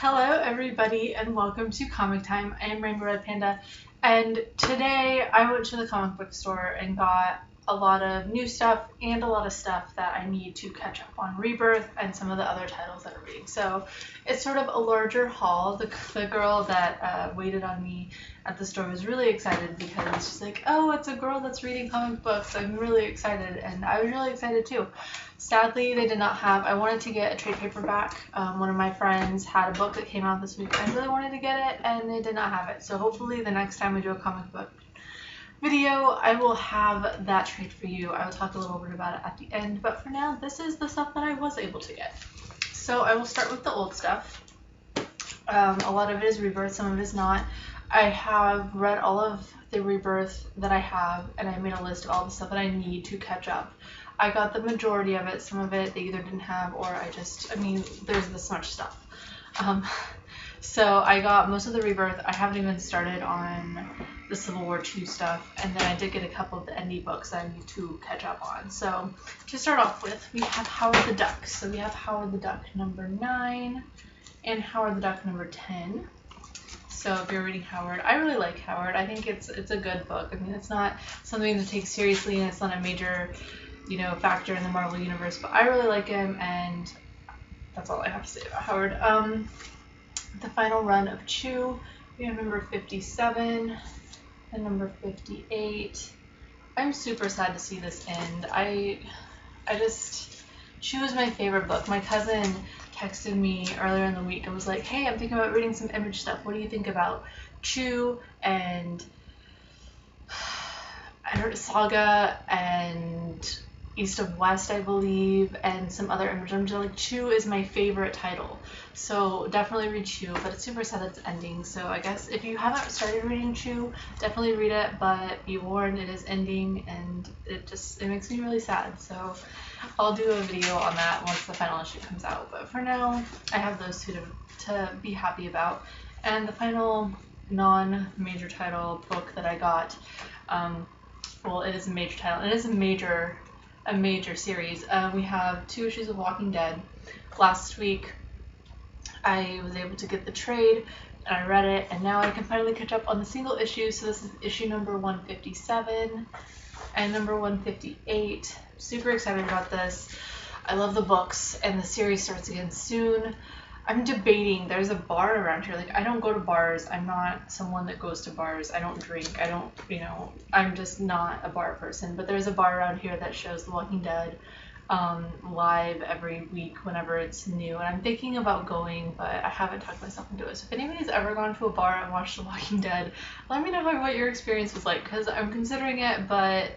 Hello everybody and welcome to Comic Time. I am RainbowRedPanda, and today I went to the comic book store and got a lot of new stuff and a lot of stuff that I need to catch up on Rebirth and some of the other titles that I'm reading. So it's sort of a larger haul. The girl that waited on me at the store was really excited because she's like, oh, it's a girl that's reading comic books. I'm really excited, and I was really excited too. Sadly, they did not have, I wanted to get a trade paperback. One of my friends had a book that came out this week. I really wanted to get it, and they did not have it. So hopefully the next time we do a comic book video, I will have that trade for you. I will talk a little bit about it at the end, but for now, this is the stuff that I was able to get. So I will start with the old stuff. A lot of it is Rebirth, some of it is not. I have read all of the Rebirth that I have, and I made a list of all the stuff that I need to catch up. I got the majority of it. Some of it they either didn't have, or there's this much stuff. So I got most of the Rebirth. I haven't even started on the Civil War II stuff, and then I did get a couple of the indie books that I need to catch up on. So to start off with, we have Howard the Duck. So we have Howard the Duck number 9 and Howard the Duck number 10. So if you're reading Howard, I really like Howard. I think it's a good book. I mean, it's not something to take seriously, and it's not a major factor in the Marvel Universe, but I really like him, and that's all I have to say about Howard. The final run of Chew, we have number 57 and number 58. I'm super sad to see this end. Chew is my favorite book. My cousin texted me earlier in the week and was like, hey, I'm thinking about reading some Image stuff. What do you think about Chew and Saga and East of West, I believe, and some other Image. I'm just like, Chew is my favorite title, so definitely read Chew, but it's super sad that it's ending. So I guess if you haven't started reading Chew, definitely read it, but be warned, it is ending, and it makes me really sad. So I'll do a video on that once the final issue comes out, but for now I have those two to be happy about. And the final non-major title book that I got, well, it is a major title. It is a major series. We have 2 issues of Walking Dead. Last week I was able to get the trade, and I read it, and now I can finally catch up on the single issues. So this is issue number 157 and number 158. Super excited about this. I love the books, and the series starts again soon. I'm debating, there's a bar around here. Like, I don't go to bars. I'm not someone that goes to bars. I don't drink. I'm just not a bar person. But there's a bar around here that shows The Walking Dead live every week whenever it's new. And I'm thinking about going, but I haven't talked myself into it. So if anybody's ever gone to a bar and watched The Walking Dead, let me know what your experience was like, because I'm considering it, but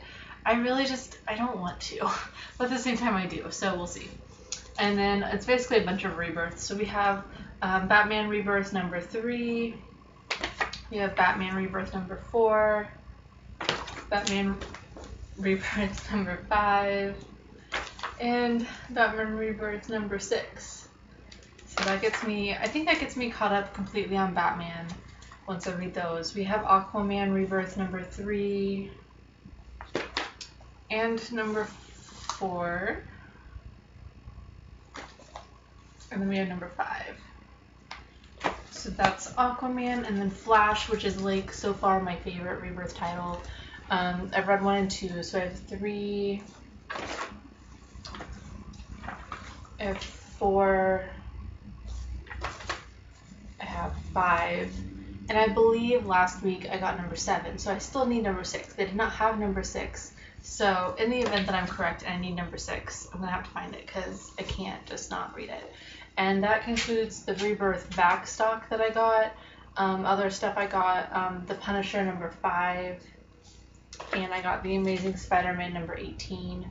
I don't want to. But at the same time I do, so we'll see. And then it's basically a bunch of rebirths. So we have Batman Rebirth number 3, we have Batman Rebirth number 4, Batman Rebirth number 5, and Batman Rebirth number 6. So that gets me, I think that gets me caught up completely on Batman once I read those. We have Aquaman Rebirth number 3 and number 4. And then we have number 5. So that's Aquaman, and then Flash, which is like so far my favorite Rebirth title. I've read 1 and 2, so I have 3, I have 4, I have 5, and I believe last week I got number 7, so I still need number 6. They did not have number 6. So in the event that I'm correct and I need number 6, I'm going to have to find it because I can't just not read it. And that concludes the Rebirth back stock that I got. Other stuff I got, The Punisher number 5, and I got The Amazing Spider-Man number 18.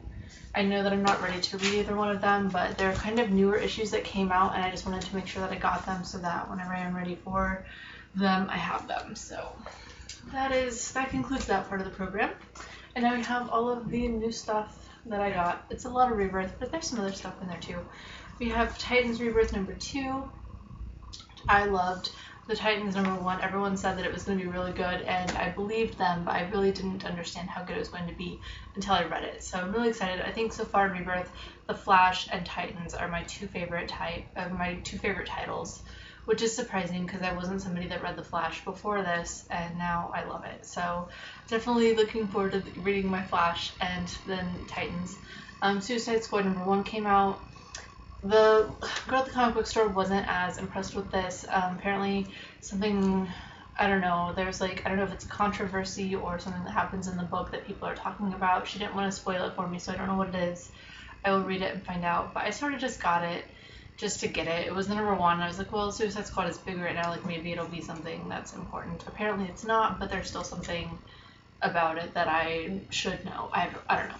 I know that I'm not ready to read either one of them, but they're kind of newer issues that came out, and I just wanted to make sure that I got them so that whenever I'm ready for them, I have them. So that concludes that part of the program. And now we have all of the new stuff that I got. It's a lot of Rebirth, but there's some other stuff in there too. We have Titans Rebirth number 2. I loved the Titans number 1. Everyone said that it was going to be really good, and I believed them, but I really didn't understand how good it was going to be until I read it. So I'm really excited. I think so far in Rebirth, The Flash and Titans are my two favorite titles. which is surprising because I wasn't somebody that read The Flash before this, and now I love it. So definitely looking forward to reading my Flash and then Titans. Suicide Squad #1 came out. The girl at the comic book store wasn't as impressed with this. Apparently something, I don't know, there's like, I don't know if it's a controversy or something that happens in the book that people are talking about. She didn't want to spoil it for me, so I don't know what it is. I will read it and find out. But I sort of just got it just to get it. It was the #1, and I was like, well, Suicide Squad is big right now, like maybe it'll be something that's important. Apparently it's not, but there's still something about it that I should know. I don't know.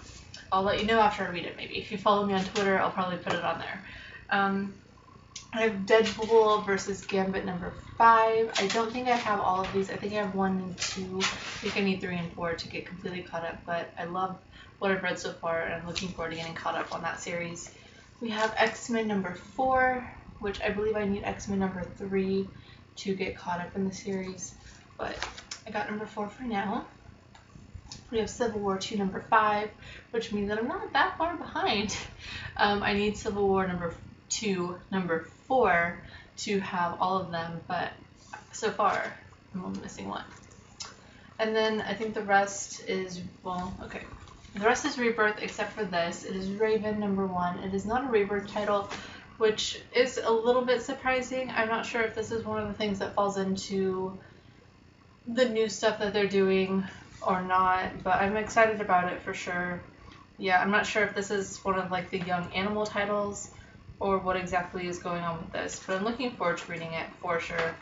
I'll let you know after I read it, maybe. If you follow me on Twitter, I'll probably put it on there. I have Deadpool versus Gambit #5. I don't think I have all of these. I think I have 1 and 2. I think I need 3 and 4 to get completely caught up, but I love what I've read so far, and I'm looking forward to getting caught up on that series. We have X-Men #4, which I believe I need X-Men #3 to get caught up in the series, but I got #4 for now. We have Civil War 2 #5, which means that I'm not that far behind. I need Civil War #2, #4 to have all of them, but so far I'm only missing 1. And then I think the rest is, well, okay. The rest is Rebirth except for this. It is Raven #1. It is not a Rebirth title, which is a little bit surprising. I'm not sure if this is one of the things that falls into the new stuff that they're doing or not, but I'm excited about it for sure. Yeah, I'm not sure if this is one of like the young animal titles or what exactly is going on with this, but I'm looking forward to reading it for sure.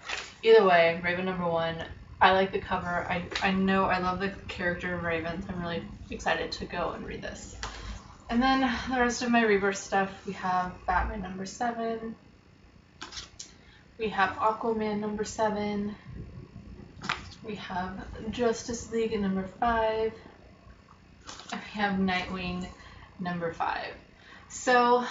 Either way, Raven #1. I like the cover. I know I love the character of Raven, so I'm really excited to go and read this. And then the rest of my Rebirth stuff, we have Batman #7. We have Aquaman #7. We have Justice League #5. And we have Nightwing #5. So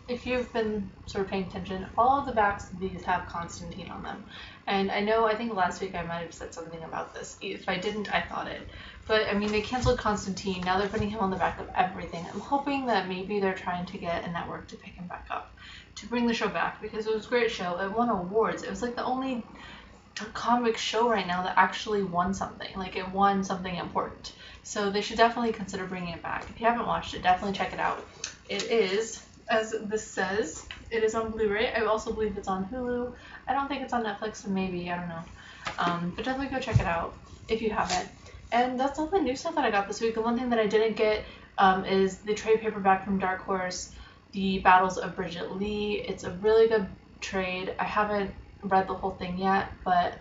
if you've been sort of paying attention, all of the backs of these have Constantine on them. And I think last week I might have said something about this. If I didn't, I thought it. But I mean, they canceled Constantine. Now they're putting him on the back of everything. I'm hoping that maybe they're trying to get a network to pick him back up, to bring the show back, because it was a great show. It won awards. It was like the only comic show right now that actually won something. Like, it won something important. So they should definitely consider bringing it back. If you haven't watched it, definitely check it out. It is, as this says, it is on Blu-ray. I also believe it's on Hulu. I don't think it's on Netflix, so maybe, I don't know. But definitely go check it out if you haven't. And that's all the new stuff that I got this week. The one thing that I didn't get is the trade paperback from Dark Horse, The Battles of Bridget Lee. It's a really good trade. I haven't read the whole thing yet, but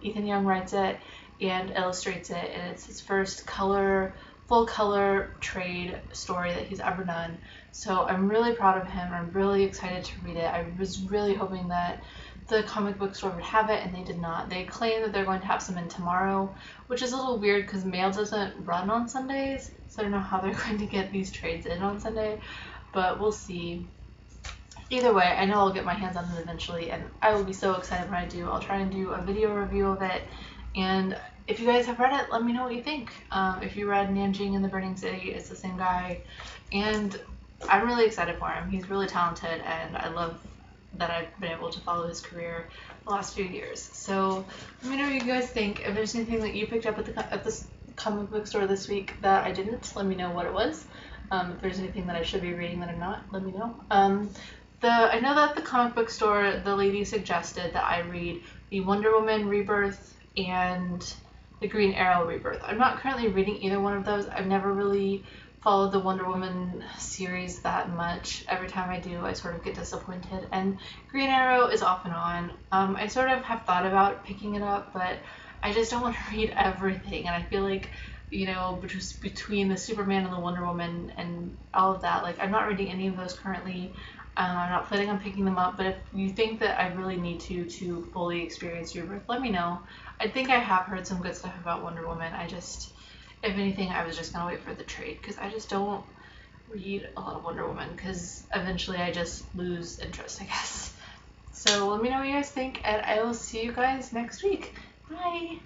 Ethan Young writes it and illustrates it, and it's his first full color trade story that he's ever done. So I'm really proud of him. I'm really excited to read it. I was really hoping that the comic book store would have it, and they did not. They claim that they're going to have some in tomorrow, which is a little weird because mail doesn't run on Sundays, so I don't know how they're going to get these trades in on Sunday, but we'll see. Either way, I know I'll get my hands on it eventually, and I will be so excited when I do. I'll try and do a video review of it, and if you guys have read it, let me know what you think. If you read Nanjing and the Burning City, it's the same guy, and I'm really excited for him. He's really talented, and I love that I've been able to follow his career the last few years. So let me know what you guys think. If there's anything that you picked up at the comic book store this week that I didn't, let me know what it was. If there's anything that I should be reading that I'm not, let me know. I know that at the comic book store, the lady suggested that I read the Wonder Woman Rebirth and the Green Arrow Rebirth. I'm not currently reading either one of those. I've never really followed the Wonder Woman series that much. Every time I do, I sort of get disappointed. And Green Arrow is off and on. I sort of have thought about picking it up, but I just don't want to read everything. And I feel like, you know, between the Superman and the Wonder Woman and all of that, like, I'm not reading any of those currently. I'm not planning on picking them up, but if you think that I really need to fully experience Rebirth, let me know. I think I have heard some good stuff about Wonder Woman. If anything, I was just going to wait for the trade, because I just don't read a lot of Wonder Woman, because eventually I just lose interest, I guess. So let me know what you guys think, and I will see you guys next week. Bye!